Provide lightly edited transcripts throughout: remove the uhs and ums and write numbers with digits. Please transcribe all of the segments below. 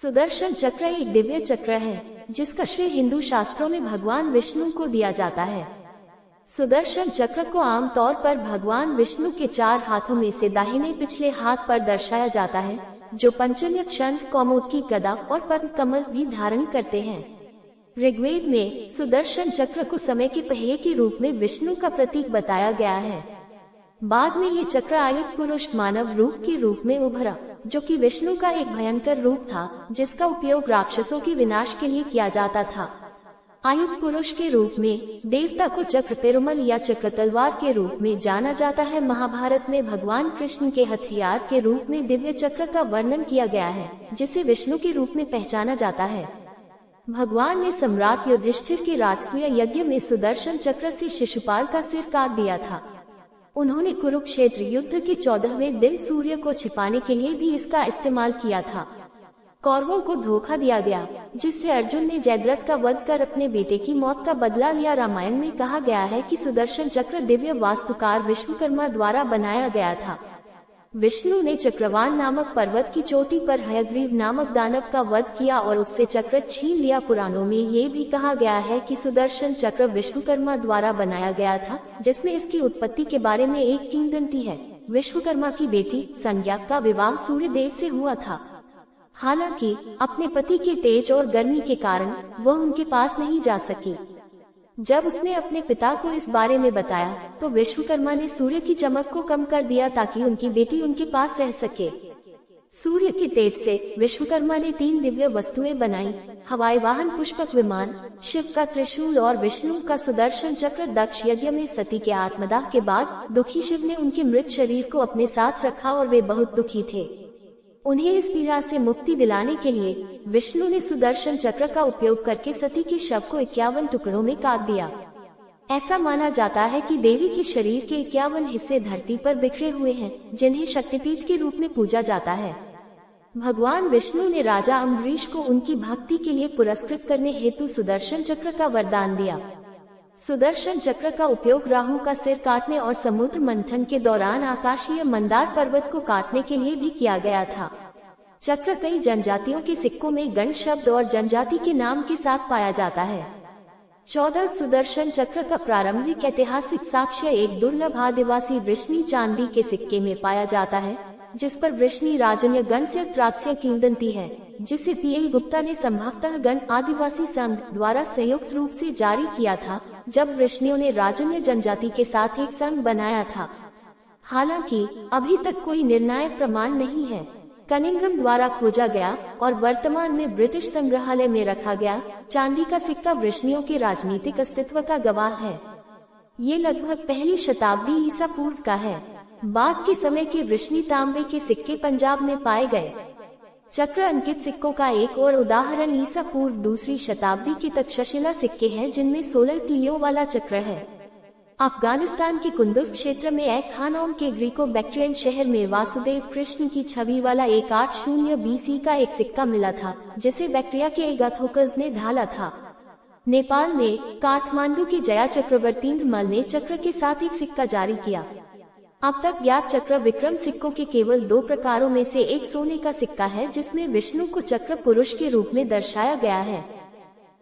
सुदर्शन चक्र एक दिव्य चक्र है जिसका श्रेय हिंदू शास्त्रों में भगवान विष्णु को दिया जाता है। सुदर्शन चक्र को आमतौर पर भगवान विष्णु के 4 हाथों में से दाहिने पिछले हाथ पर दर्शाया जाता है, जो पंचम्य शंख, कौमुदी, गदा और पद्म कमल भी धारण करते हैं। ऋग्वेद में सुदर्शन चक्र को समय के पहिए के रूप में विष्णु का प्रतीक बताया गया है। बाद में ये चक्र आयुध पुरुष मानव रूप के रूप में उभरा, जो कि विष्णु का एक भयंकर रूप था जिसका उपयोग राक्षसों के विनाश के लिए किया जाता था। आयुध पुरुष के रूप में देवता को चक्र पेरुमल या चक्र तलवार के रूप में जाना जाता है। महाभारत में भगवान कृष्ण के हथियार के रूप में दिव्य चक्र का वर्णन किया गया है, जिसे विष्णु के रूप में पहचाना जाता है। भगवान ने सम्राट युधिष्ठिर के राजसूय यज्ञ में सुदर्शन चक्र से शिशुपाल का सिर काट दिया था। उन्होंने कुरुक्षेत्र युद्ध के 14वें दिन सूर्य को छिपाने के लिए भी इसका इस्तेमाल किया था। कौरवों को धोखा दिया गया, जिससे अर्जुन ने जयद्रथ का वध कर अपने बेटे की मौत का बदला लिया। रामायण में कहा गया है कि सुदर्शन चक्र दिव्य वास्तुकार विश्वकर्मा द्वारा बनाया गया था। विष्णु ने चक्रवान नामक पर्वत की चोटी पर हयग्रीव नामक दानव का वध किया और उससे चक्र छीन लिया। पुराणों में ये भी कहा गया है कि सुदर्शन चक्र विश्वकर्मा द्वारा बनाया गया था, जिसमें इसकी उत्पत्ति के बारे में एक किंवदंती है। विश्वकर्मा की बेटी संज्ञा का विवाह सूर्य देव से हुआ था। हालांकि अपने पति के तेज और गर्मी के कारण वह उनके पास नहीं जा सकी। जब उसने अपने पिता को इस बारे में बताया तो विश्वकर्मा ने सूर्य की चमक को कम कर दिया ताकि उनकी बेटी उनके पास रह सके। सूर्य के तेज से विश्वकर्मा ने 3 दिव्य वस्तुएं बनाई: हवाई वाहन पुष्पक विमान, शिव का त्रिशूल और विष्णु का सुदर्शन चक्र। दक्ष यज्ञ में सती के आत्मदाह के बाद दुखी शिव ने उनके मृत शरीर को अपने साथ रखा और वे बहुत दुखी थे। उन्हें इस पीड़ा से मुक्ति दिलाने के लिए विष्णु ने सुदर्शन चक्र का उपयोग करके सती के शव को 51 टुकड़ों में काट दिया। ऐसा माना जाता है कि देवी के शरीर के 51 हिस्से धरती पर बिखरे हुए हैं, जिन्हें शक्तिपीठ के रूप में पूजा जाता है। भगवान विष्णु ने राजा अम्बरीश को उनकी भक्ति के लिए पुरस्कृत करने हेतु सुदर्शन चक्र का वरदान दिया। सुदर्शन चक्र का उपयोग राहु का सिर काटने और समुद्र मंथन के दौरान आकाशीय मंदार पर्वत को काटने के लिए भी किया गया था। चक्र कई जनजातियों के सिक्कों में गण शब्द और जनजाति के नाम के साथ पाया जाता है। 14 सुदर्शन चक्र का प्रारंभिक ऐतिहासिक साक्ष्य एक दुर्लभ आदिवासी वृष्णि चांदी के सिक्के में पाया जाता है, जिस पर वृष्णि राजन्य गण से त्रात्स्य किंवदंती है, जिसे पीएल गुप्ता ने संभवतः गण आदिवासी संघ द्वारा संयुक्त रूप से जारी किया था, जब वृष्णियों ने राजन्य जनजाति के साथ एक संघ बनाया था। हालांकि अभी तक कोई निर्णायक प्रमाण नहीं है। कनिंघम द्वारा खोजा गया और वर्तमान में ब्रिटिश संग्रहालय में रखा गया चांदी का सिक्का वृष्णियों के राजनीतिक अस्तित्व का गवाह है। ये लगभग पहली शताब्दी ईसा पूर्व का है। बाद के समय के वृष्णि तांबे के सिक्के पंजाब में पाए गए। चक्र अंकित सिक्कों का एक और उदाहरण ईसा पूर्व 2री शताब्दी के तक्षशिला सिक्के हैं, जिनमें 16 तीलियों वाला चक्र है। अफगानिस्तान के कुंदुज क्षेत्र में एक खानौम के ग्रीको बैक्ट्रियन शहर में वासुदेव कृष्ण की छवि वाला 180 BC का एक सिक्का मिला था, जिसे बैक्ट्रिया के एगाथोकल्स ने ढाला था। नेपाल में काठमांडू के जया चक्रवर्ती मल ने चक्र के साथ एक सिक्का जारी किया। अब तक ज्ञात चक्र विक्रम सिक्कों के केवल 2 प्रकारों में से एक सोने का सिक्का है, जिसमें विष्णु को चक्र पुरुष के रूप में दर्शाया गया है।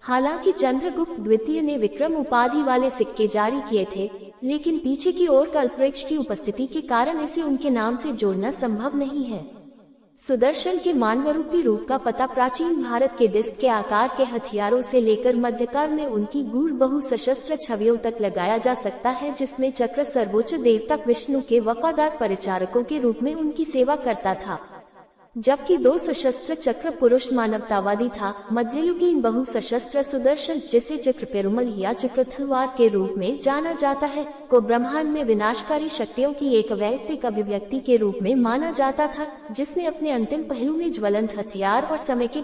हालांकि चंद्रगुप्त द्वितीय ने विक्रम उपाधि वाले सिक्के जारी किए थे, लेकिन पीछे की ओर कल्पवृक्ष की उपस्थिति के कारण इसे उनके नाम से जोड़ना संभव नहीं है। सुदर्शन के मानवरूपी रूप का पता प्राचीन भारत के डिस्क के आकार के हथियारों से लेकर मध्यकाल में उनकी गूढ़ बहु सशस्त्र छवियों तक लगाया जा सकता है, जिसमें चक्र सर्वोच्च देवता विष्णु के वफादार परिचारकों के रूप में उनकी सेवा करता था, जबकि 2 सशस्त्र चक्र पुरुष मानवतावादी था। मध्ययुगीन बहु सशस्त्र सुदर्शन, जिसे चक्र पेरुमल या चक्र तलवार के रूप में जाना जाता है, को ब्रह्मांड में विनाशकारी शक्तियों की एक वैयक्तिक अभिव्यक्ति के रूप में माना जाता था, जिसने अपने अंतिम पहलू में ज्वलंत हथियार और समय के